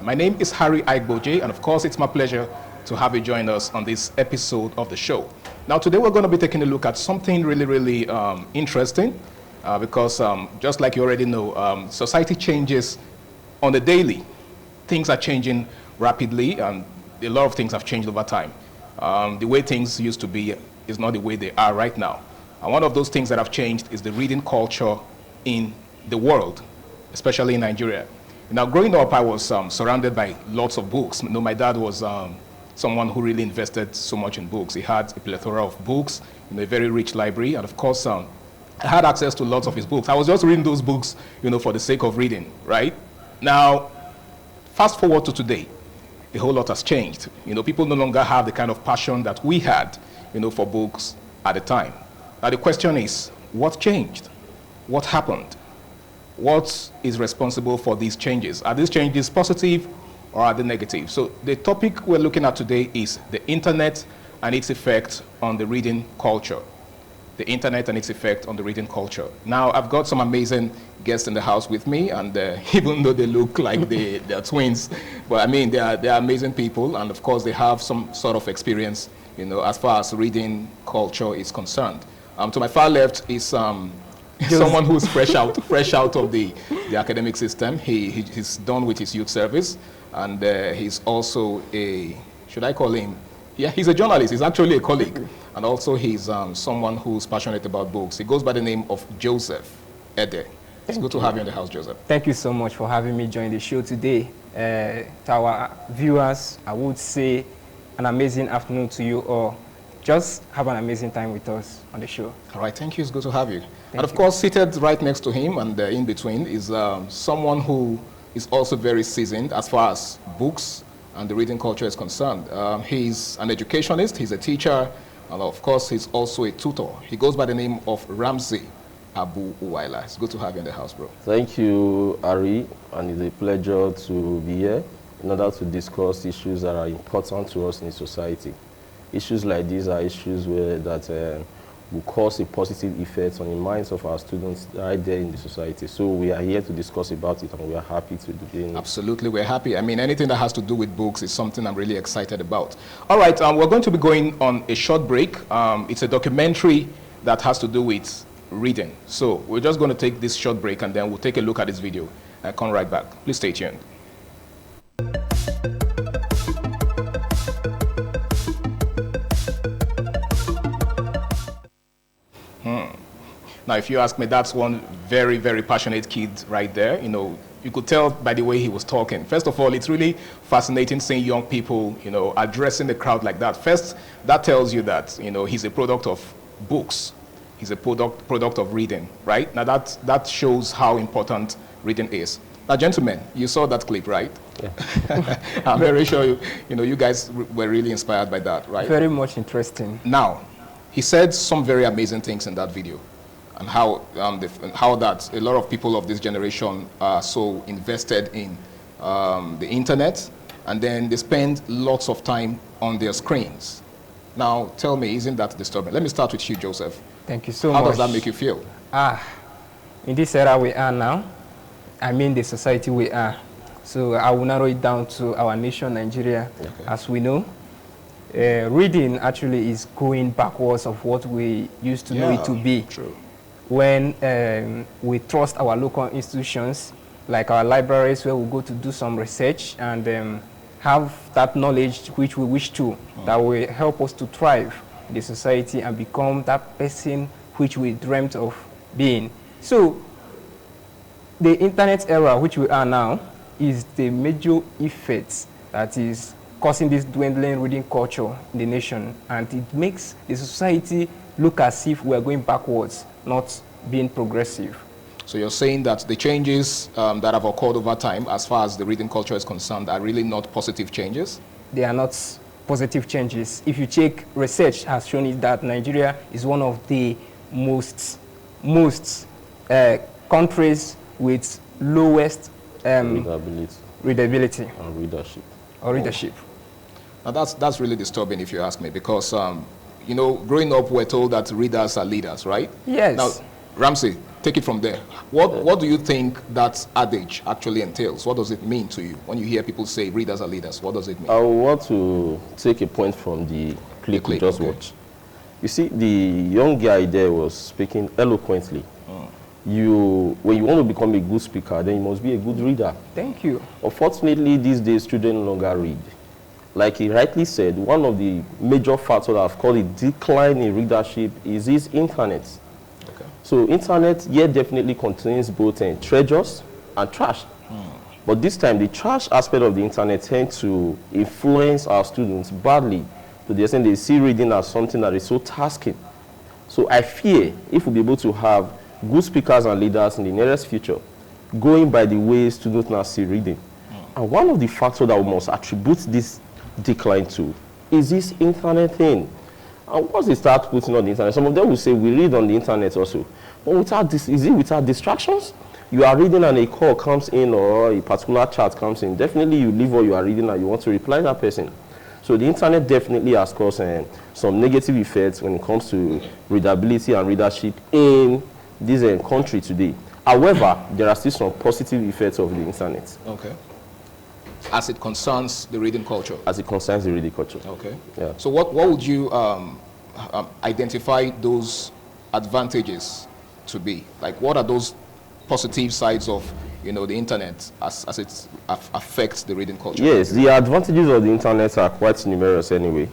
My name is Harry Aigboje, and of course, it's my pleasure to have you join us on this episode of the show. Now, today we're going to be taking a look at something really interesting because just like you already know, society changes on the daily. Things are changing rapidly, and a lot of things have changed over time. The way things used to be is not the way they are right now. And one of those things that have changed is the reading culture in the world, especially in Nigeria. Now, growing up, I was surrounded by lots of books. You know, my dad was someone who really invested so much in books. He had a plethora of books, a very rich library, and of course, I had access to lots of his books. I was just reading those books, for the sake of reading, right? Now, fast forward to today, a whole lot has changed. People no longer have the kind of passion that we had, for books at the time. Now, the question is, what changed? What happened? What is responsible for these changes? Are these changes positive or are they negative? So the topic we're looking at today is the internet and its effect on the reading culture. The internet and its effect on the reading culture. Now, I've got some amazing guests in the house with me, and even though they look like they're twins, but I mean, they're amazing people, and of course, they have some sort of experience, as far as reading culture is concerned. To my far left is someone who's fresh out of the academic system. He's done with his youth service, and he's also should I call him? Yeah, he's a journalist. He's actually a colleague, and also he's someone who's passionate about books. He goes by the name of Joseph Ede. It's good to have you in the house, Joseph. Thank you so much for having me join the show today. To our viewers, I would say an amazing afternoon to you all. Just have an amazing time with us on the show. All right, thank you. It's good to have you. And of course, seated right next to him and in between is someone who is also very seasoned as far as books and the reading culture is concerned. He's an educationist, he's a teacher, and of course, he's also a tutor. He goes by the name of Ramsey Abu Uwaila. It's good to have you in the house, bro. Thank you, Ari, and it's a pleasure to be here in order to discuss issues that are important to us in society. Issues like these are issues that will cause a positive effect on the minds of our students right there in the society. So we are here to discuss about it, and we are happy to do it. Absolutely, we're happy. I mean, anything that has to do with books is something I'm really excited about. All right, we're going to be going on a short break. It's a documentary that has to do with reading. So we're just going to take this short break, and then we'll take a look at this video and come right back. Please stay tuned. Now, if you ask me, that's one very passionate kid right there. You could tell by the way he was talking. First of all, it's really fascinating seeing young people, addressing the crowd like that. First, that tells you that, he's a product of books. He's a product of reading, right? Now, that shows how important reading is. Now, gentlemen, you saw that clip, right? Yeah. I'm very sure you guys were really inspired by that, right? Very much interesting. Now, he said some very amazing things in that video. And how that a lot of people of this generation are so invested in the internet, and then they spend lots of time on their screens. Now, tell me, isn't that disturbing? Let me start with you, Joseph. Thank you so much. How does that make you feel? In this era we are now, I mean the society we are. So I will narrow it down to our nation, Nigeria. Okay. As we know, reading actually is going backwards of what we used to know it to be. True. When we trust our local institutions, like our libraries, where we go to do some research and have that knowledge which we wish to, that will help us to thrive in the society and become that person which we dreamt of being. So, the internet era, which we are now, is the major effect that is causing this dwindling reading culture in the nation, and it makes the society look as if we are going backwards, not being progressive. So you're saying that the changes that have occurred over time, as far as the reading culture is concerned, are really not positive changes? They are not positive changes. If you check, research has shown it that Nigeria is one of the most countries with lowest readability and readership. Or readership. Now that's really disturbing, if you ask me, because growing up, we're told that readers are leaders, right? Yes. Now, Ramsey, take it from there. What do you think that adage actually entails? What does it mean to you when you hear people say readers are leaders? What does it mean? I want to take a point from the clip we just watched. You see, the young guy there was speaking eloquently. When you want to become a good speaker, then you must be a good reader. Thank you. Unfortunately, these days, children no longer read. Like he rightly said, one of the major factors that I've called a decline in readership is this internet. Okay. So internet, definitely contains both treasures and trash. But this time, the trash aspect of the internet tends to influence our students badly, to the extent they see reading as something that is so tasking. So I fear if we'll be able to have good speakers and leaders in the nearest future, going by the way students now see reading. And one of the factors that we must attribute this decline to is this internet thing. And once they start putting on the internet, some of them will say we read on the internet also. But without this, is it without distractions? You are reading and a call comes in or a particular chat comes in. Definitely you leave what you are reading and you want to reply to that person. So the internet definitely has caused some negative effects when it comes to readability and readership in this country today. However, there are still some positive effects of the internet. Okay. As it concerns the reading culture? As it concerns the reading culture. Okay. Yeah. So what would you identify those advantages to be? Like, what are those positive sides of, the internet as it affects the reading culture? Yes, the advantages of the internet are quite numerous anyway.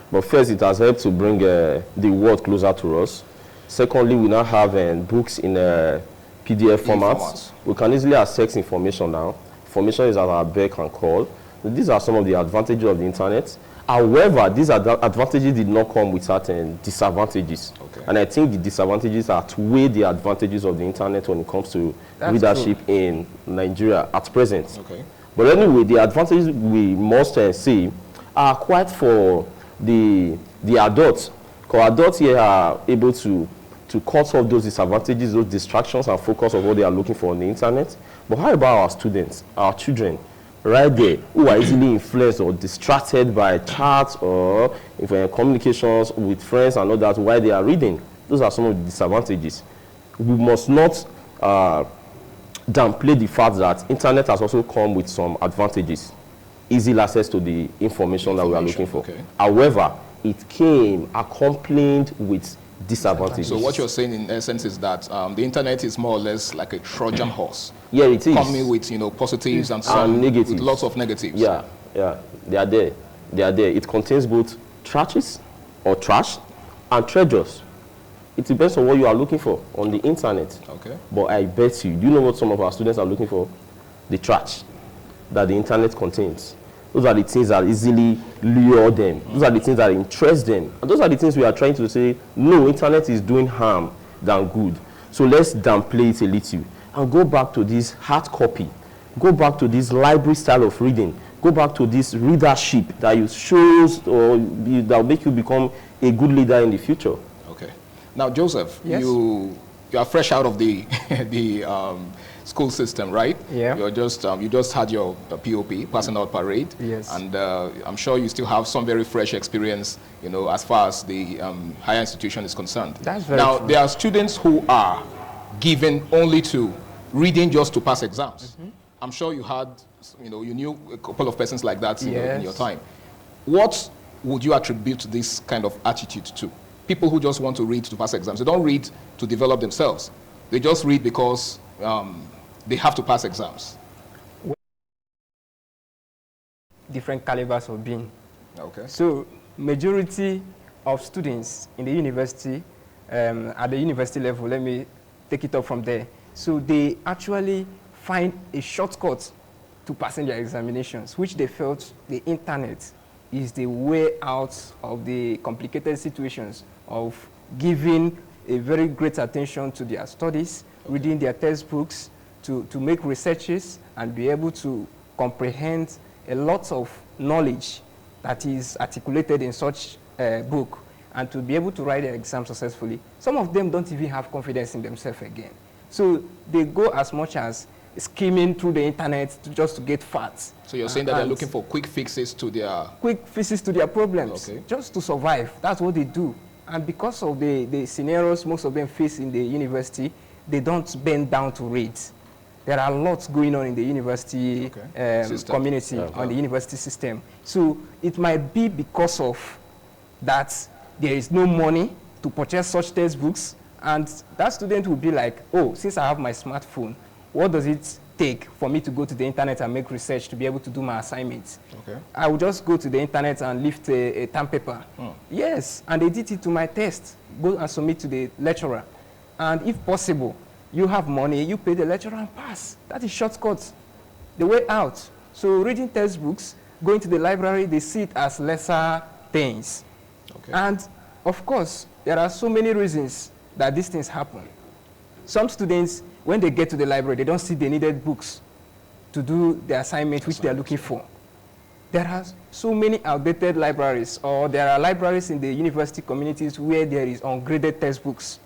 But first, it has helped to bring the world closer to us. Secondly, we now have books in PDF formats. We can easily access information now. Information is at our beck and call. These are some of the advantages of the internet. However, these advantages did not come without disadvantages. Okay. And I think the disadvantages outweigh the advantages of the internet when it comes to readership in Nigeria at present. Okay. But anyway, the advantages we must see are quite for the adults. Because adults here are able to cut off those disadvantages, those distractions, and focus on what they are looking for on the internet. But how about our students, our children, right there, who are easily influenced or distracted by chats or communications with friends and all that while they are reading? Those are some of the disadvantages. We must not downplay the fact that internet has also come with some advantages. Easy access to the information that we are looking for. Okay. However, it came accompanied with disadvantages. So what you're saying in essence is that the internet is more or less like a Trojan horse. Yeah, it is. Coming with positives and some negatives. with lots of negatives. Yeah, they are there. They are there. It contains both trash and treasures. It depends on what you are looking for on the internet. Okay. But I bet you, do you know what some of our students are looking for? The trash that the internet contains. Those are the things that easily lure them. Those are the things that interest them. And those are the things we are trying to say, no, internet is doing harm than good. So let's downplay it a little and go back to this hard copy. Go back to this library style of reading. Go back to this readership that you shows or that will make you become a good leader in the future. Okay. Now, Joseph, yes? you are fresh out of the school system, right? Yeah. You just had your POP, passing out parade. Yes. And I'm sure you still have some very fresh experience, as far as the higher institution is concerned. That's very Now, true. there are students who are given only to reading just to pass exams. Mm-hmm. I'm sure you had, you knew a couple of persons like that in your time. What would you attribute this kind of attitude to? People who just want to read to pass exams. They don't read to develop themselves. They just read because they have to pass exams. Different calibers of being. Okay. So, majority of students in the university, at the university level, let me take it up from there. So they actually find a shortcut to passing their examinations, which they felt the internet is the way out of the complicated situations of giving a very great attention to their studies, reading their textbooks, to make researches and be able to comprehend a lot of knowledge that is articulated in such a book and to be able to write their exam successfully. Some of them don't even have confidence in themselves again. So they go as much as skimming through the internet just to get facts. So you're saying that they're looking for quick fixes to their... Quick fixes to their problems, just to survive. That's what they do. And because of the scenarios most of them face in the university, they don't bend down to read. There are lots going on in the university community, on the university system. So it might be because of that there is no money to purchase such textbooks, and that student will be like, oh, since I have my smartphone, what does it take for me to go to the internet and make research to be able to do my assignments? Okay. I will just go to the internet and lift a term paper. Yes, and edit it to my test, go and submit to the lecturer. And if possible, you have money, you pay the lecturer and pass. That is shortcut, the way out. So reading textbooks, going to the library, they see it as lesser things. Okay. And of course, there are so many reasons that these things happen. Some students, when they get to the library, they don't see the needed books to do the assignment which they are looking for. There are so many outdated libraries, or there are libraries in the university communities where there is ungraded textbooks.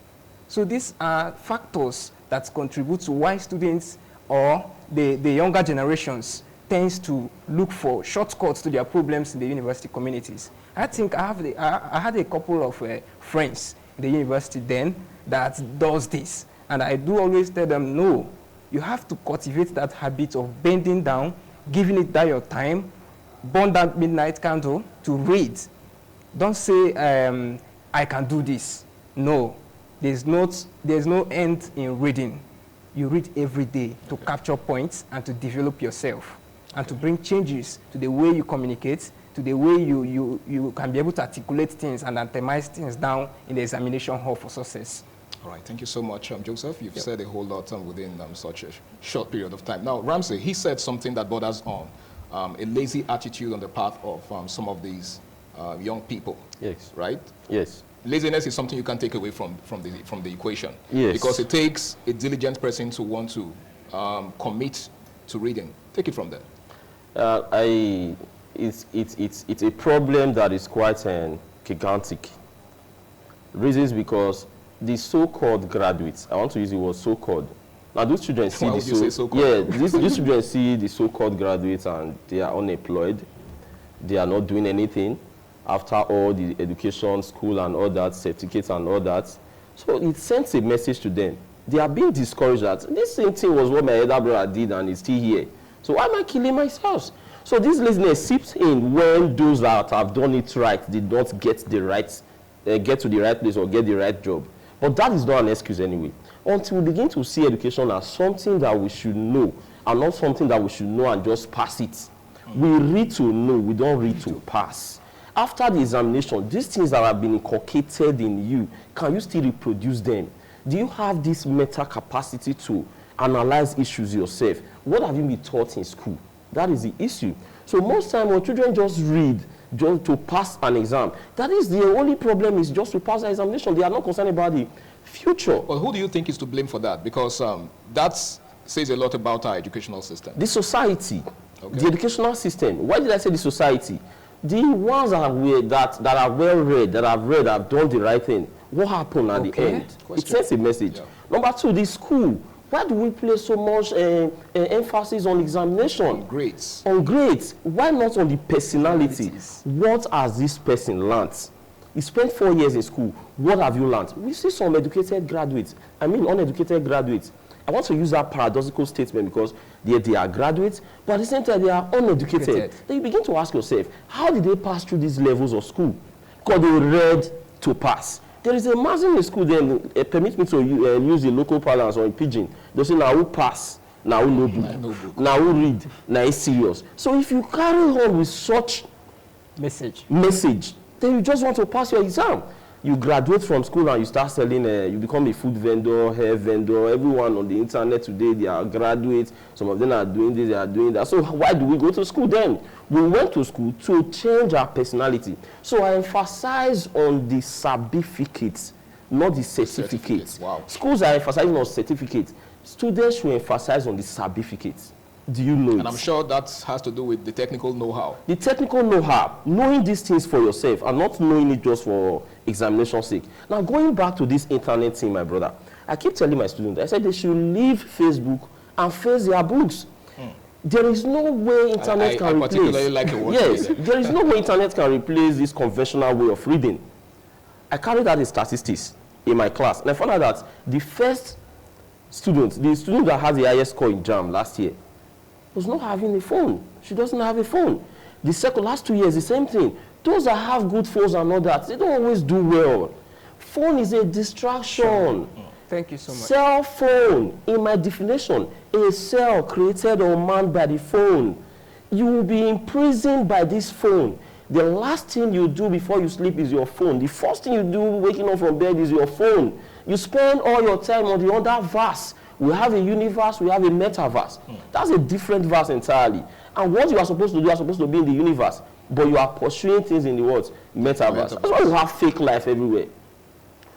So these are factors that contribute to why students or the younger generations tends to look for shortcuts to their problems in the university communities. I think I had a couple of friends in the university then that does this. And I do always tell them, no, you have to cultivate that habit of bending down, giving it that your time, burn that midnight candle to read. Don't say, I can do this. No, there's no end in reading. You read every day to capture points and to develop yourself and to bring changes to the way you communicate, to the way you can be able to articulate things and itemize things down in the examination hall for success. All right, thank you so much, Joseph. You've said a whole lot within such a short period of time. Now, Ramsey, he said something that borders on a lazy attitude on the part of some of these young people. Yes. Right? Yes. Laziness is something you can take away from the equation. Yes. Because it takes a diligent person to want to commit to reading. Take it from there. It's a problem that is quite gigantic. Reasons because the so-called graduates, I want to use the word so-called. Now, those children see these children see the so-called graduates and they are unemployed. They are not doing anything after all the education, school and all that, certificates and all that. So it sends a message to them. They are being discouraged that this same thing was what my elder brother did and is still here. So why am I killing myself? So this laziness seeps in when those that have done it right did not get to the right place or get the right job. But that is not an excuse anyway. Until we begin to see education as something that we should know and not something that we should know and just pass it. We read to know, we don't read to pass. After the examination, these things that have been inculcated in you, can you still reproduce them? Do you have this mental capacity to analyze issues yourself? What have you been taught in school? That is the issue. So most time when children just read just to pass an exam, that is the only problem is just to pass the examination. They are not concerned about the future. Well, who do you think is to blame for that? Because that says a lot about our educational system. The society, the educational system. Why did I say the society? The ones that are well read, that have done the right thing. What happened at the end? It sends a message. Yeah. Number two, the school. Why do we place so much emphasis on examination? On grades. On grades. Why not on the personality? What has this person learnt? You spent 4 years in school. What have you learnt? We see some educated graduates. I mean uneducated graduates. I want to use that paradoxical statement because they are graduates, but at the same time they are uneducated. Then you begin to ask yourself, how did they pass through these levels of school? Because they read to pass. There is a maxim in school then, permit me to use the local parlance or in pidgin. They say, now who pass, now who no book, now who read, now it's serious. So if you carry on with such message, then you just want to pass your exam. You graduate from school and you start selling, you become a food vendor, hair vendor. Everyone on the internet today, they are graduates. Some of them are doing this, they are doing that. So why do we go to school then? We went to school to change our personality. So I emphasize on the certificates, not the certificates. Wow. Schools are emphasizing on certificates. Students should emphasize on the certificates. Do you know it? And I'm sure that has to do with the technical know-how. The technical know-how, knowing these things for yourself and not knowing it just for examination's sake. Now, going back to this internet thing, my brother, I keep telling my students, I said they should leave Facebook and face their books. There is no way internet can replace. Particularly like a word. Yes, there is no way internet can replace this conventional way of reading. I carried out the statistics in my class, and I found out that the first student, the student that has the highest score in JAMB last year, was not having a phone. She doesn't have a phone. The last 2 years, the same thing. Those that have good phones and all that, they don't always do well. Phone is a distraction. Thank you so much. Cell phone, in my definition, a cell created or manned by the phone. You will be imprisoned by this phone. The last thing you do before you sleep is your phone. The first thing you do waking up from bed is your phone. You spend all your time on the other verse. We have a universe, we have a metaverse. That's a different verse entirely. And what you are supposed to do, you are supposed to be in the universe. But you are pursuing things in the what? Metaverse. That's why you have fake life everywhere.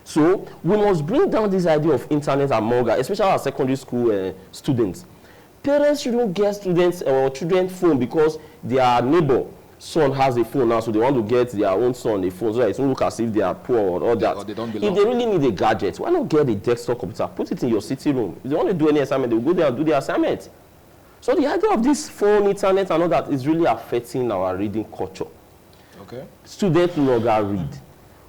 So we must bring down this idea of internet among us, especially our secondary school students. Parents shouldn't get students or children phone because their neighbor son has a phone now, so they want to get their own son a phone so that it won't look as if they are poor or all that. Or they don't if belong. they really need a gadget, why not get a desktop computer? Put it in your sitting room. If they want to do any assignment, they will go there and do the assignment. So the idea of this phone, internet, and all that is really affecting our reading culture. Okay. Students no longer read.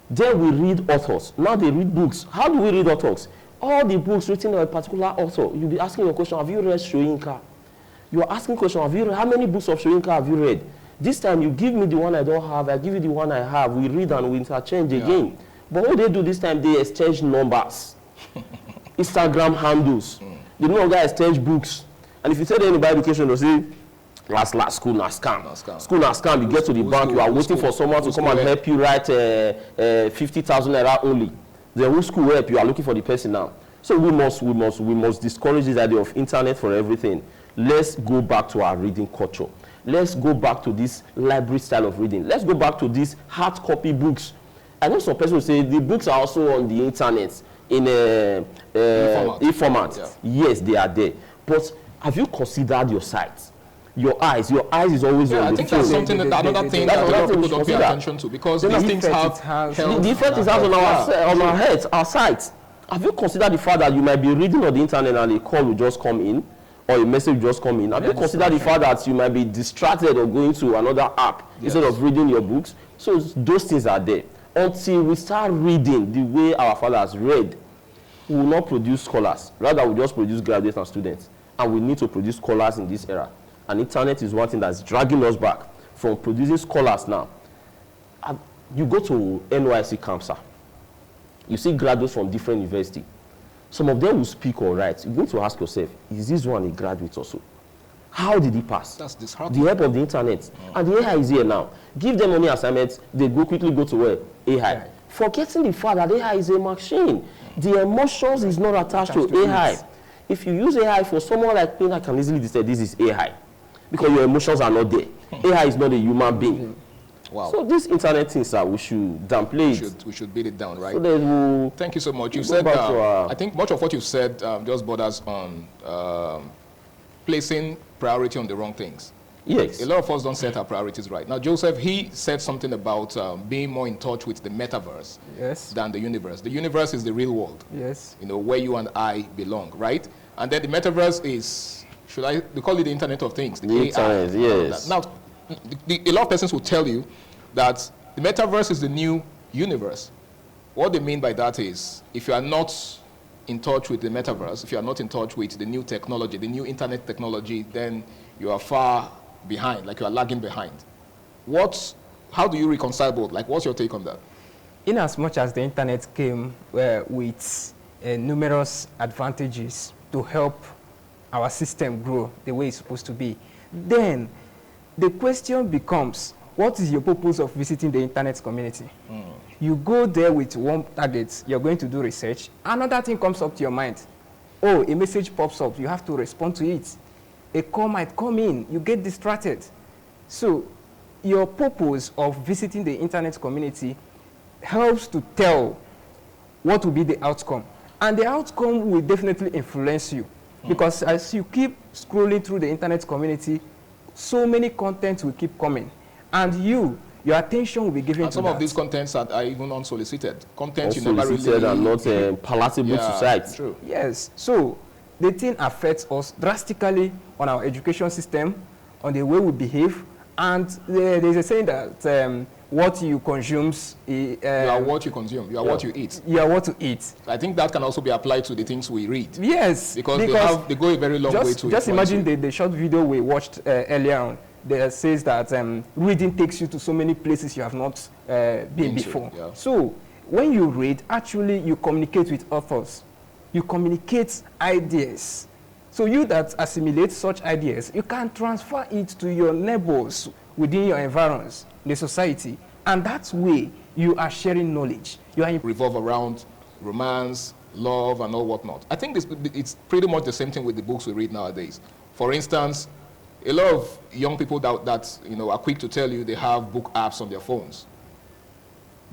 Then we read authors. Now they read books. How do we read authors? All the books written by a particular author. You'll be asking your question, have you read Soyinka? You're asking question, how many books of Soyinka have you read? This time you give me the one I don't have, I give you the one I have. We read and we interchange again. But what they do this time, they exchange numbers. Instagram handles. They no longer exchange books. And if you tell anybody education, they'll say, last school na scam. School na scam. You get to the bank, you are waiting for someone to come and help you write 50,000 naira only. Then who school help? You are looking for the person now. So we must discourage this idea of internet for everything. Let's go back to our reading culture. Let's go back to this library style of reading. Let's go back to these hard copy books. I know some people will say the books are also on the internet in e-format. Yeah. Yes, they are there. But have you considered your sight? Your eyes is always on I the think phone. that's something another thing that a lot of people don't pay consider. attention to, because The these things effect have it has. health. The effect is on our heads, our sight. Have you considered the fact that you might be reading on the internet and a call will just come in, or a message will just come in? Have you considered the fact that you might be distracted or going to another app instead of reading your books? So those things are there. Until we start reading the way our fathers read, we will not produce scholars. Rather, we just produce graduates and students. And we need to produce scholars in this era. And internet is one thing that's dragging us back from producing scholars now. You go to NYSC CAMSA, you see graduates from different universities. Some of them will speak or write. You're going to ask yourself, is this one a graduate also? How did he pass? That's disheartening. The help of the internet. And the AI is here now. Give them any assignments, they quickly go to where? AI. Forgetting the fact that AI is a machine. The emotions is not attached to AI. If you use AI for someone like me, I can easily say this is AI. Because your emotions are not there. AI is not a human being. Wow. So these internet things, we should downplay it. We should beat it down, right? So that we'll Thank you so much. You go said, back to I think much of what you said just borders on placing priority on the wrong things. yes. A lot of us don't set our priorities right. Now, Joseph, he said something about being more in touch with the metaverse Yes. than the universe. The universe is the real world, Yes. you know, where you and I belong, right? And then the metaverse is, we call it the Internet of Things, the AI. Internet, yes. Now, a lot of persons will tell you that the metaverse is the new universe. What they mean by that is, if you are not in touch with the metaverse, if you are not in touch with the new technology, the new internet technology, then you are far behind, like you are lagging behind. How do you reconcile both? Like, what's your take on that? In as much as the internet came with numerous advantages to help our system grow the way it's supposed to be, then the question becomes, what is your purpose of visiting the internet community? You go there with one target, you're going to do research, another thing comes up to your mind. Oh, a message pops up, you have to respond to it. A call might come in, you get distracted. So your purpose of visiting the internet community helps to tell what will be the outcome. And the outcome will definitely influence you. Because as you keep scrolling through the internet community, so many contents will keep coming. And your attention will be given And to some that. of these contents are even unsolicited. Content you never Unsolicited really... and not palatable to sight. True. Yes, so the thing affects us drastically on our education system, on the way we behave, and there's a saying that what you consume. You are what you consume. You are what you eat. You are what you eat. I think that can also be applied to the things we read. Yes. Because they go a very long way to just imagine the short video we watched earlier on. That says that reading takes you to so many places you have not been before. Yeah. So when you read, actually you communicate with authors. You communicate ideas. So you that assimilate such ideas, you can transfer it to your neighbors within your environs, the society. And that way, you are sharing knowledge. You are revolve around romance, love, and all whatnot. I think it's pretty much the same thing with the books we read nowadays. For instance, a lot of young people that are quick to tell you they have book apps on their phones.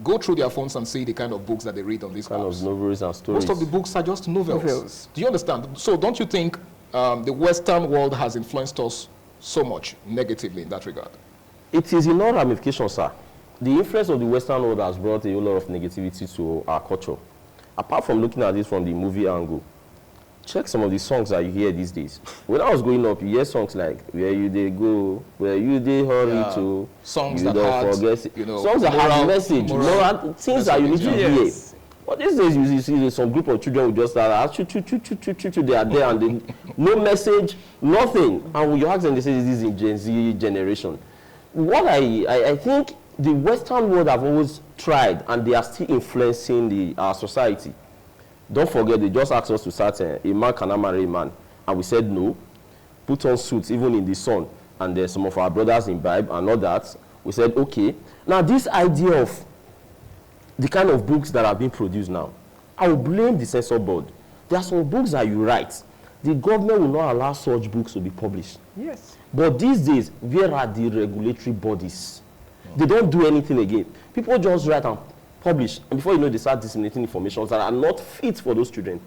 Go through their phones and see the kind of books that they read on these kind apps. of novels and stories. Most of the books are just novels. Do you understand? So don't you think the Western world has influenced us so much negatively in that regard? It is in all ramifications, sir. The influence of the Western world has brought a whole lot of negativity to our culture. Apart from looking at this from the movie angle, check some of the songs that you hear these days. When I was growing up, you hear songs like "Where You They Go," "Where You They Hurry To," songs you that don't had, forget, songs that have message, moral things that you need to hear. But these days, you see some group of children will just start, they are there and they, no message, nothing. And when you ask them, they say this is in Gen Z generation. What I think the Western world have always tried, and they are still influencing our society. Don't forget, they just asked us to start a man cannot marry a man. And we said no. Put on suits even in the sun. And there's some of our brothers imbibe and all that. We said, okay. Now this idea of the kind of books that are being produced now, I will blame the censor board. There are some books that you write. The government will not allow such books to be published. Yes. But these days, where are the regulatory bodies? They don't do anything again. People just write and publish, and before you know, they start disseminating information that are not fit for those children.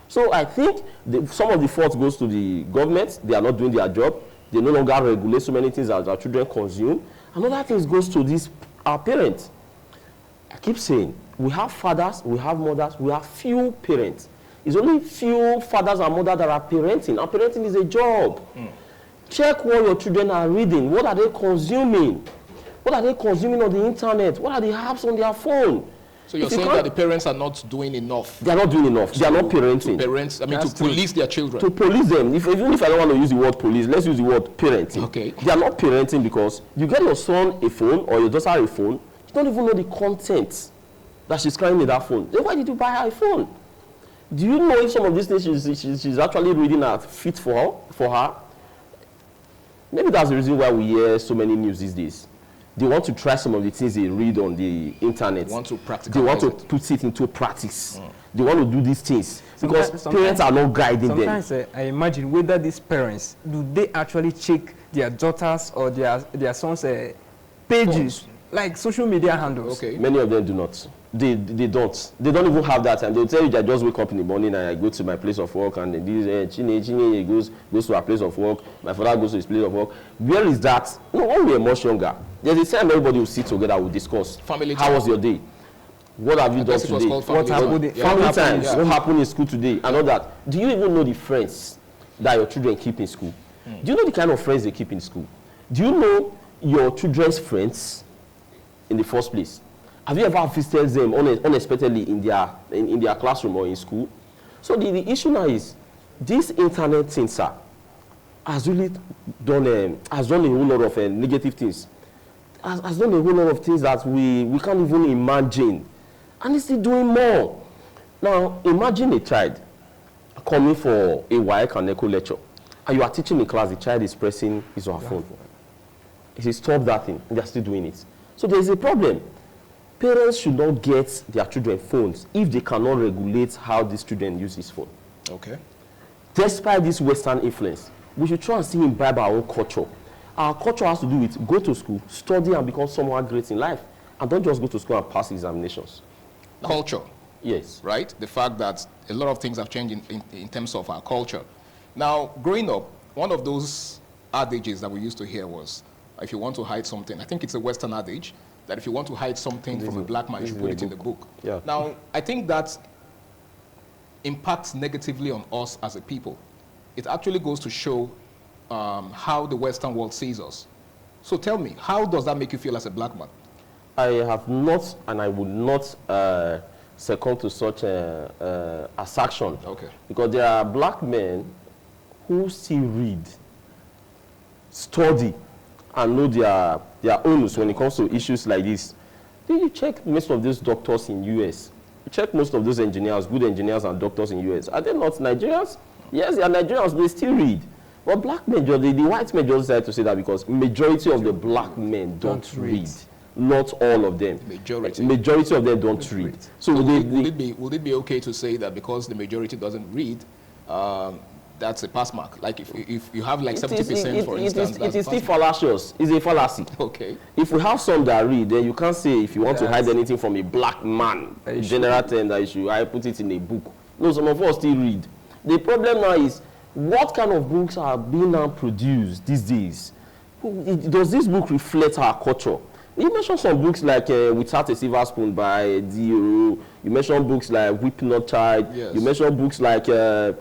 So I think some of the fault goes to the government. They are not doing their job. They no longer regulate so many things that our children consume. Another thing goes to our parents. I keep saying, we have fathers, we have mothers, we have few parents. It's only few fathers and mothers that are parenting, and parenting is a job. Check what your children are reading. What are they consuming? What are they consuming on the internet? What are the apps on their phone? So you're saying that the parents are not doing enough? They are not doing enough. They are not parenting. To police their children. To police them. Even if I don't want to use the word police, let's use the word parenting. Okay. They are not parenting because you get your son a phone or your daughter a phone, you don't even know the content that she's carrying in that phone. Then why did you buy her a phone? Do you know if some of these things she's actually reading are fit for her? Maybe that's the reason why we hear so many news these days. They want to try some of the things they read on the internet. They want to practice. They want to put it into practice. They want to do these things because parents are not guiding them. Sometimes I imagine whether these parents, do they actually check their daughters or their sons' pages, like social media handles? Okay. Many of them do not. They don't. They don't even have that time. They'll tell you that I just wake up in the morning and I go to my place of work, and this Chine goes to our place of work. My father goes to his place of work. Where is that? No, when we were much younger, there's a time everybody will sit together, we'll discuss. Family How time. Was your day? What have you done today? What happened? Family time. What happened in school today? And all that. Do you even know the friends that your children keep in school? Do you know the kind of friends they keep in school? Do you know your children's friends in the first place? Have you ever visited them unexpectedly in their classroom or in school? So the issue now is, this internet thing, sir, has really done a whole lot of negative things. Has done a whole lot of things that we can't even imagine. And it's still doing more. Now, imagine a child coming for a WAEC and ECHO lecture, and you are teaching in class, the child is pressing his or her phone. He says, stop that thing, and they are still doing it. So there is a problem. Parents should not get their children phones if they cannot regulate how these children use his phone. Okay. Despite this Western influence, we should try and still imbibe our own culture. Our culture has to do with go to school, study, and become someone great in life. And don't just go to school and pass examinations. Culture. Yes. Right? The fact that a lot of things have changed in terms of our culture. Now, growing up, one of those adages that we used to hear was, if you want to hide something, I think it's a Western adage, that if you want to hide something from a black man, you should put it in the book. Yeah. Now, I think that impacts negatively on us as a people. It actually goes to show how the Western world sees us. So tell me, how does that make you feel as a black man? I have not, and I would not second to such assertion. Okay. Because there are black men who still read, study, and know their owns when it comes to issues like this. Then you check most of these doctors in US. You check most of those engineers, good engineers and doctors in US. Are they not Nigerians? Yes, they are Nigerians, they still read. But black men, the white men just decided to say that because majority of the black men don't read. Not all of them. Majority of them don't read. So would it be okay to say that because the majority doesn't read, that's a pass mark? Like if you have like 70%, for instance, it is still fallacious. It's a fallacy. Okay. If we have some that read, then you can't say if you want to hide anything from a black man, general term that I put it in a book. No, some of us still read. The problem now is what kind of books are being now produced these days? Does this book reflect our culture? You mentioned some books like Without a Silver Spoon by D.O. You mentioned books like Weep Not Child. Yes. You mentioned books like Things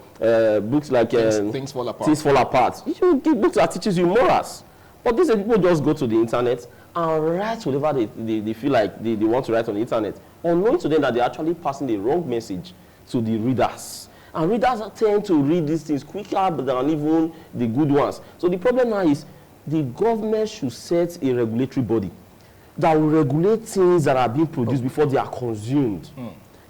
Fall Apart. Things Fall Apart. You give books that teaches you morals. But these people just go to the internet and write whatever they feel like they want to write on the internet, unknowing to them that they're actually passing the wrong message to the readers. And readers tend to read these things quicker than even the good ones. So the problem now is the government should set a regulatory body that will regulate things that are being produced before they are consumed.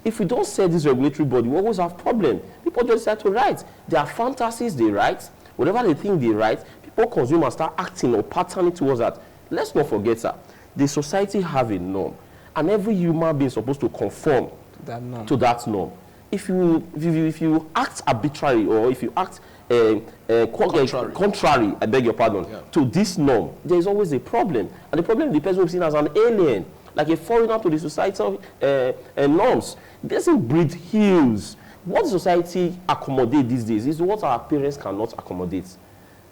If we don't set this regulatory body, we always have problem. People just decide to write. Their fantasies they write, whatever they think they write, people consume and start acting or patterning towards that. Let's not forget that the society have a norm, and every human being is supposed to conform to that norm. If you act arbitrary or if you act contrary, I beg your pardon, to this norm, there is always a problem. And the problem the person is seen as an alien, like a foreigner to the societal norms. It doesn't breed heels. What society accommodates these days is what our parents cannot accommodate.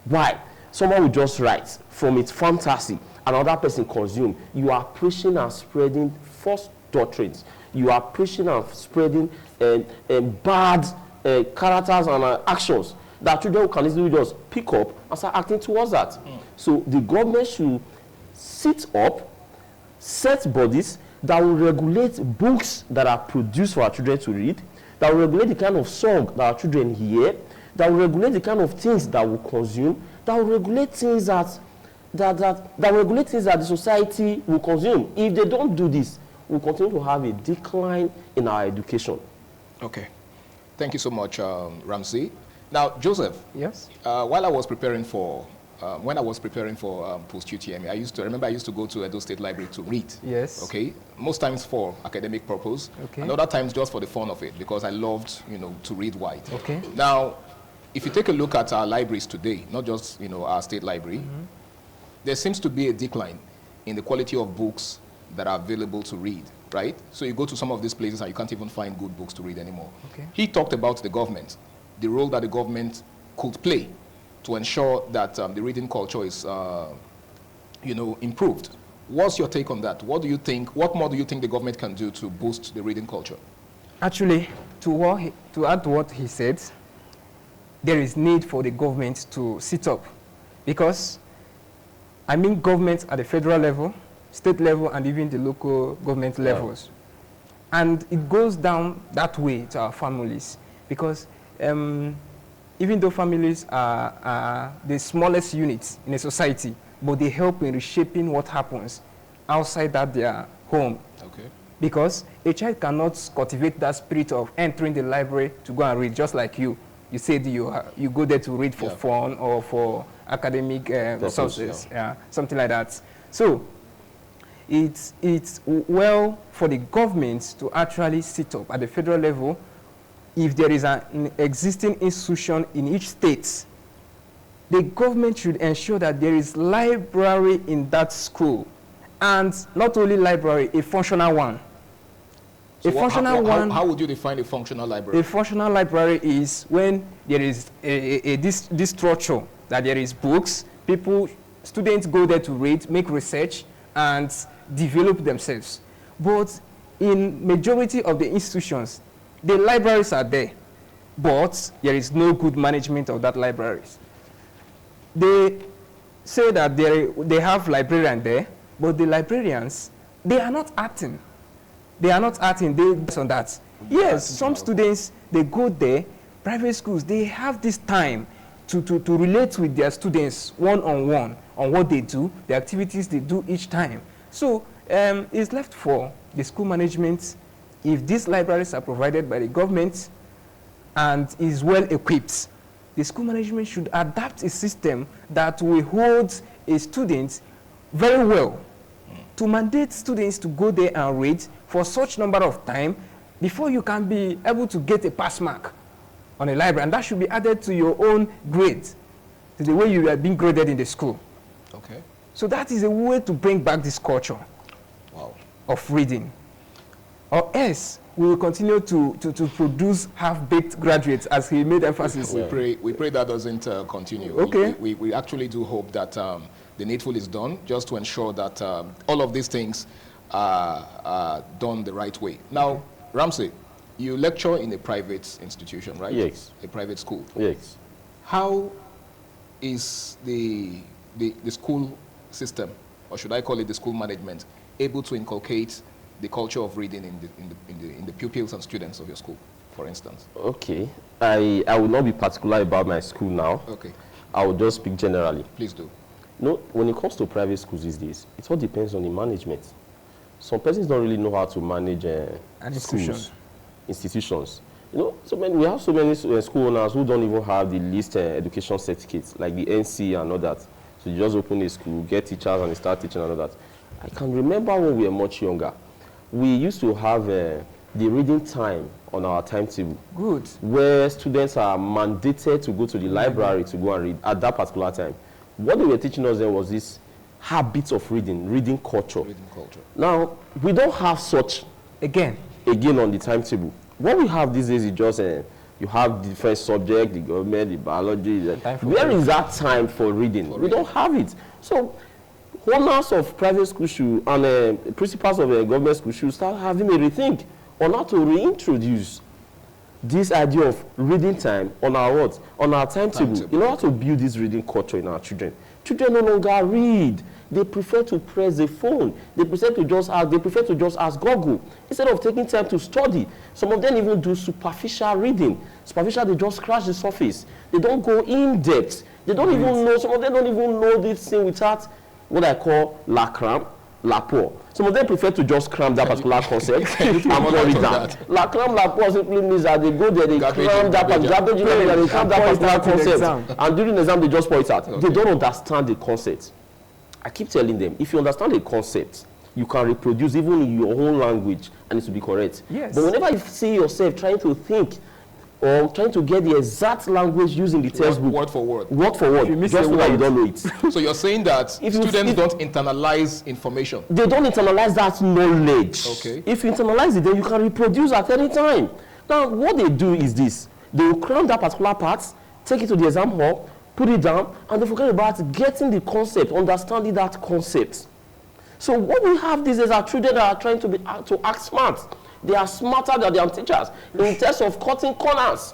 Why? Someone will just write from its fantasy, another person consume. You are preaching and spreading false doctrines. You are preaching and spreading bad characters and actions that children can easily just pick up and start acting towards that. So the government should sit up, set bodies that will regulate books that are produced for our children to read, that will regulate the kind of song that our children hear, that will regulate the kind of things that we consume, that will regulate things that the society will consume. If they don't do this, we'll continue to have a decline in our education. Okay. Thank you so much, Ramsey. Now, Joseph. Yes. While I was preparing for, when I was preparing for post-UTME, I used to go to Edo State Library to read. Yes. Okay. Most times for academic purpose. Okay. And other times just for the fun of it, because I loved, to read wide. Okay. Now, if you take a look at our libraries today, not just, our state library, there seems to be a decline in the quality of books that are available to read, right? So you go to some of these places and you can't even find good books to read anymore. Okay. He talked about the government, the role that the government could play to ensure that the reading culture is, improved. What's your take on that? What do you think? What more do you think the government can do to boost the reading culture? Actually, to add to what he said, there is need for the government to sit up, because governments at the federal level, state level, and even the local government levels. And it goes down that way to our families, because even though families are the smallest units in a society, but they help in reshaping what happens outside their home. Okay. Because a child cannot cultivate that spirit of entering the library to go and read, just like you. You said you go there to read for fun or for academic resources, something like that. So it's well for the government to actually sit up at the federal level. If there is an existing institution in each state, the government should ensure that there is library in that school, and not only library, a functional one. How would you define a functional library? A functional library is when there is this structure, that there is books, students go there to read, make research, and develop themselves. But in majority of the institutions, the libraries are there, but there is no good management of that libraries. They say that they have librarians there, but the librarians, they are not acting. They are not acting, they based on that. Yes, some students, they go there, private schools, they have this time to relate with their students one-on-one on what they do, the activities they do each time. So it's left for the school management, if these libraries are provided by the government and is well equipped, the school management should adapt a system that will hold a student very well, to mandate students to go there and read for such number of time before you can be able to get a pass mark on a library. And that should be added to your own grade, to the way you are being graded in the school. Okay. So that is a way to bring back this culture of reading. Or else, we will continue to produce half-baked graduates, as he made emphasis. We pray that doesn't continue. Okay. We actually do hope that the needful is done, just to ensure that all of these things are done the right way. Now, Ramsey, you lecture in a private institution, right? Yes. A private school. Yes. How is the school system, or should I call it the school management, able to inculcate the culture of reading in the pupils and students of your school, for instance? Okay. I will not be particular about my school now. Okay. I will just speak generally. Please do. No, when it comes to private schools these days, it all depends on the management. Some persons don't really know how to manage schools, institutions. You know, we have so many school owners who don't even have the least education certificates, like the NC and all that. So you just open a school, get teachers, and they start teaching and all that. I can remember when we were much younger, we used to have the reading time on our timetable. Good. Where students are mandated to go to the library to go and read at that particular time. What they were teaching us then was this habit of reading culture. Now, we don't have such again on the timetable. What we have these days is just you have the different subject, the government, the biology. Where is that time for reading? We don't have it. So, owners of private school should, and principals of government school should start having a rethink on how to reintroduce this idea of reading time on our timetable in order to build this reading culture in our children. Children no longer read. They prefer to press the phone. They prefer to just ask Google instead of taking time to study. Some of them even do superficial reading. Superficial, they just scratch the surface. They don't go in depth. They don't even know. Some of them don't even know this thing without what I call la cram, la pour. Some of them prefer to just cram that particular concept and pour it down. La cram, la pour simply means that they go there, they cram that particular concept, and during the exam they just pour it out. Okay. They don't understand the concept. I keep telling them, if you understand the concept, you can reproduce even in your own language and it will be correct. Yes. But whenever you see yourself trying to think or trying to get the exact language used in the textbook, word for word, just so that you don't know it. So you're saying that students don't internalize information? They don't internalize that knowledge. Okay. If you internalize it, then you can reproduce at any time. Now, what they do is this. They will cram that particular part, take it to the exam hall, put it down, and they forget about getting the concept, understanding that concept. So what we have these days are children that are trying to act smart. They are smarter than their teachers in terms of cutting corners.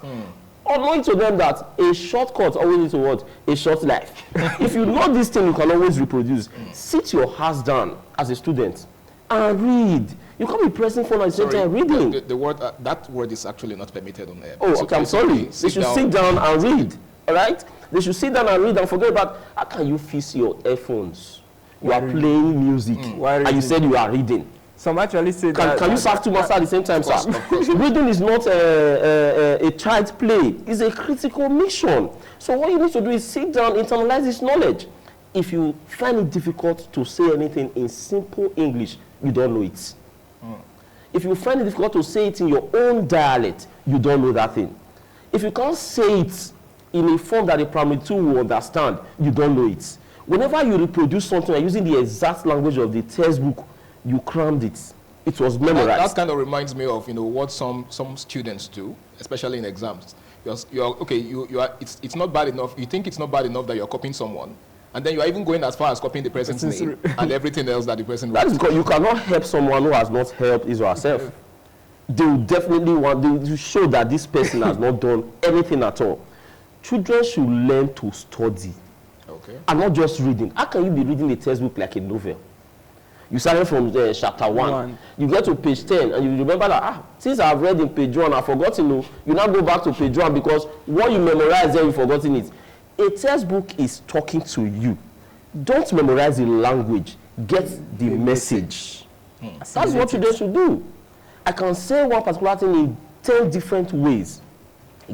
Unknowing to them that a shortcut always leads to what? A short life. If you know this thing, you can always reproduce. Sit your ass down as a student and read. You can't be pressing phone at the same time reading. The word, that word is actually not permitted on air. Oh, okay, I'm sorry. They should sit down and read. All right? They should sit down and read and forget about how can you fix your earphones? You are playing music and you said you are reading. Some actually say that. Can you serve two masters at the same time, sir? Reading is not a child's play. It's a critical mission. So what you need to do is sit down, internalize this knowledge. If you find it difficult to say anything in simple English, you don't know it. If you find it difficult to say it in your own dialect, you don't know that thing. If you can't say it in a form that a primary 2 will understand, you don't know it. Whenever you reproduce something using the exact language of the textbook, you crammed it. It was memorized. That kind of reminds me of what some students do, especially in exams. It's not bad enough. You think it's not bad enough that you're copying someone, and then you are even going as far as copying the person's name and everything else that the person wrote. That is because you cannot help someone who has not helped his or herself. They will definitely want to show that this person has not done anything at all. Children should learn to study. Okay. And not just reading. How can you be reading a textbook like a novel? You started from chapter 1. You get to page 10 and you remember that, since I've read in page 1, I've forgotten. You now go back to page 1 because what you memorized there, you've forgotten it. A textbook is talking to you. Don't memorize the language. Get the message. That's what you should do. I can say one particular thing in 10 different ways.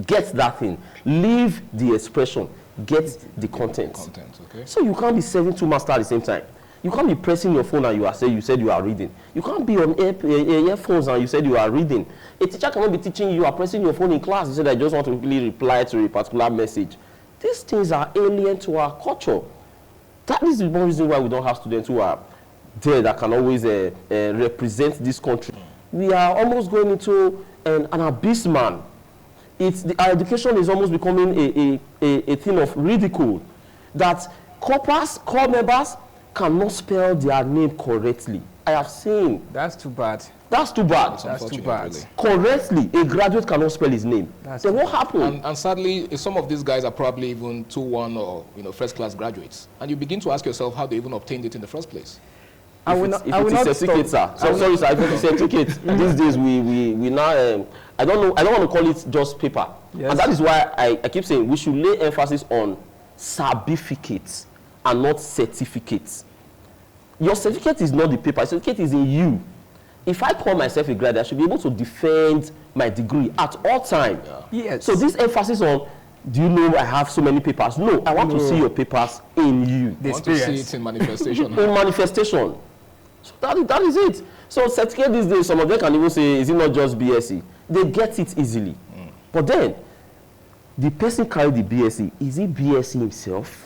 Get that thing. Leave the expression. Get the content. Okay. So you can't be serving two masters at the same time. You can't be pressing your phone and you said you are reading. You can't be on earphones and you said you are reading. A teacher cannot be teaching you are pressing your phone in class. You said I just want to really reply to a particular message. These things are alien to our culture. That is the one reason why we don't have students who are there that can always represent this country. We are almost going into an abyss, man. Our education is almost becoming a thing of ridicule. That corps members cannot spell their name correctly. I have seen. That's too bad. That's too bad. That's too bad. Really. Correctly, a graduate cannot spell his name. Then what happened? And sadly, some of these guys are probably even 2-1 or first-class graduates. And you begin to ask yourself how they even obtained it in the first place. If it's certificate, sir. Sorry, sir. If it's certificate, these days we now. I don't want to call it just paper. Yes. And that is why I keep saying we should lay emphasis on certificates and not certificates. Your certificate is not the paper. Your certificate is in you. If I call myself a graduate, I should be able to defend my degree at all time. Yeah. Yes. So this emphasis on, do you know I have so many papers? No, I want to see your papers in you. I want to see it in manifestation. In manifestation. So that is it. So certificate these days, some of them can even say, is it not just BSc? They get it easily. But then, the person carrying the BSc, is he BSc himself?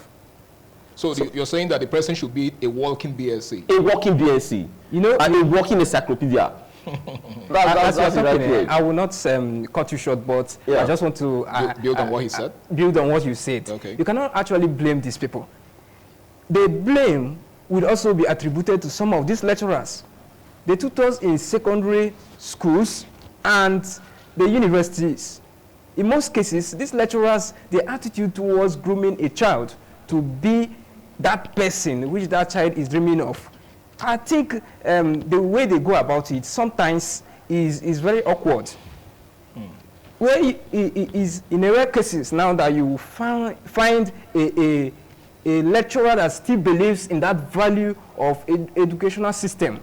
So you're saying that the person should be a walking BSc? A walking BSc. And a walking encyclopedia. That's the right word. I will not cut you short, but I just want to build on what he said. Build on what you said. Okay. You cannot actually blame these people. The blame will also be attributed to some of these lecturers, the tutors in secondary schools and the universities. In most cases, these lecturers, their attitude towards grooming a child to be that person which that child is dreaming of, I think the way they go about it sometimes is very awkward. Where it is in rare cases now that you find a lecturer that still believes in that value of educational system,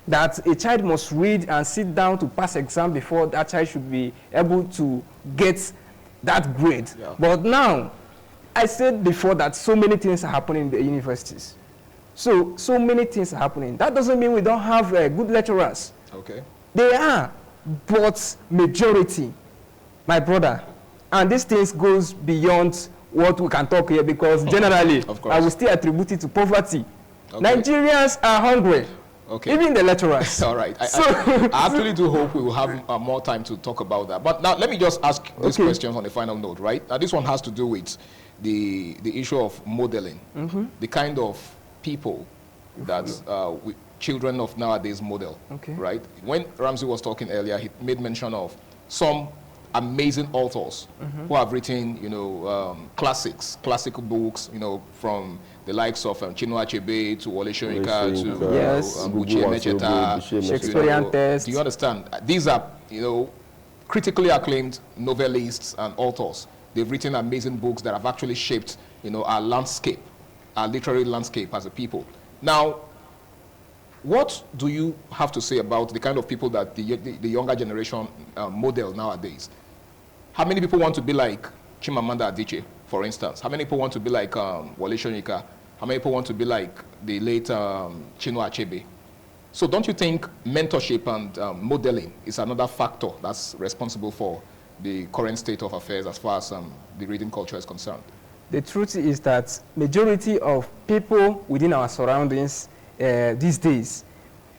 that a child must read and sit down to pass exam before that child should be able to get that grade. Yeah. But now, I said before that so many things are happening in the universities. So many things are happening. That doesn't mean we don't have good lecturers. Okay. They are, but majority, my brother, and these things goes beyond what we can talk here, because generally, I will still attribute it to poverty. Okay. Nigerians are hungry. Okay. Even the lecturers. All right. I actually do hope we will have more time to talk about that. But now let me just ask this question on a final note, right? Now this one has to do with the issue of modeling, the kind of people that children of nowadays model, right? When Ramsey was talking earlier, he made mention of some amazing authors who have written, classical books, from the likes of Chinua Achebe to Wole Soyinka to Buchi Emecheta, Shakespearean text. Do you understand? These are, critically acclaimed novelists and authors. They've written amazing books that have actually shaped, our landscape, our literary landscape as a people. Now, what do you have to say about the kind of people that the younger generation model nowadays? How many people want to be like Chimamanda Adichie, for instance? How many people want to be like Wole Soyinka? How many people want to be like the late Chinua Achebe? So don't you think mentorship and modeling is another factor that's responsible for the current state of affairs as far as the reading culture is concerned? The truth is that majority of people within our surroundings these days,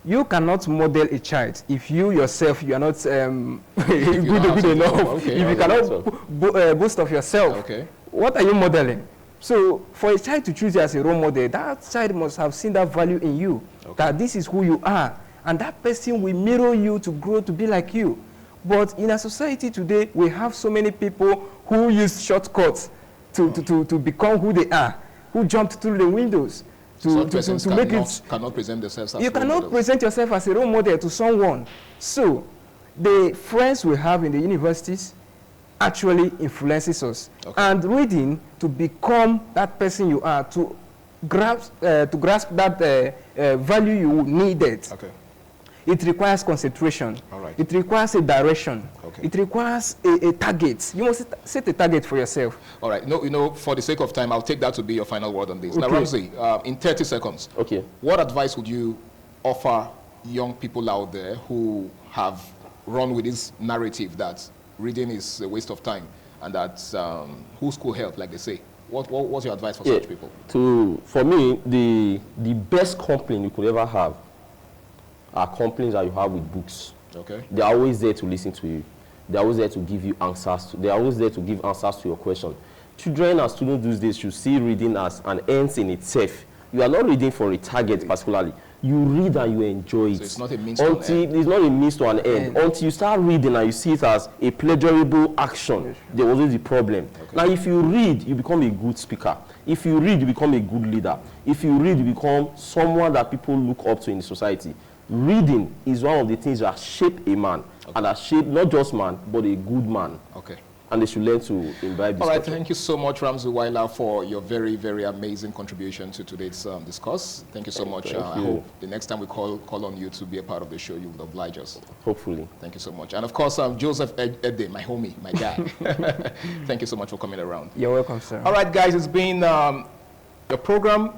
you cannot model a child if you yourself, you are not good enough. If you cannot boast of yourself, what are you modeling? So for a child to choose you as a role model, that child must have seen that value in you, that this is who you are, and that person will mirror you to grow to be like you. But in our society today, we have so many people who use shortcuts to become who they are, who jumped through the windows. Such persons to make it. cannot present themselves as You role cannot models. present yourself as a role model to someone. So the friends we have in the universities actually influences us. Okay. And reading to become that person you are, to grasp that value you needed. Okay. It requires concentration. All right. It requires a direction. Okay. It requires a target. You must set a target for yourself. All right. No, you know, for the sake of time, I'll take that to be your final word on this. Now, Okay. Ramsey, in 30 seconds, Okay. what advice would you offer young people out there who have run with this narrative that reading is a waste of time and that who school help, like they say? What's your advice for such people? For me, the best complaint you could ever have are complaints that you have with books. Okay. They're always there to listen to you. They're always there to give you answers. They're always there to give answers to your question. Children and students these days should see reading as an end in itself. You are not reading for a target particularly. You read and you enjoy it. So it's not a means to an end. It's not a means to an end. Until you start reading and you see it as a pleasurable action, there was always the problem. Okay. Now, if you read, you become a good speaker. If you read, you become a good leader. If you read, you become someone that people look up to in the society. Reading is one of the things that shape a man, and that shape not just man, but a good man. Okay. And they should learn to imbibe this. All right, culture. thank you so much, Ramsey Weiler, for your very, very amazing contribution to today's discourse. Thank you so much. Thank I you. hope the next time we call on you to be a part of the show, you will oblige us. Hopefully. Thank you so much. And of course, Joseph Ede, my homie, my guy. Thank you so much for coming around. You're welcome, sir. All right, guys, it's been your program.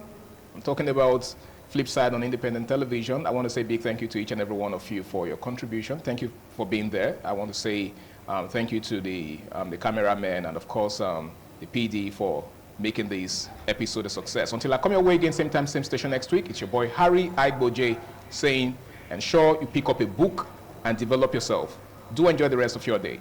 I'm talking about Flipside on independent television. I want to say a big thank you to each and every one of you for your contribution. Thank you for being there. I want to say thank you to the cameraman and, of course, the PD for making this episode a success. Until I come your way again, same time, same station next week, it's your boy Harry Igboje saying, ensure you pick up a book and develop yourself. Do enjoy the rest of your day.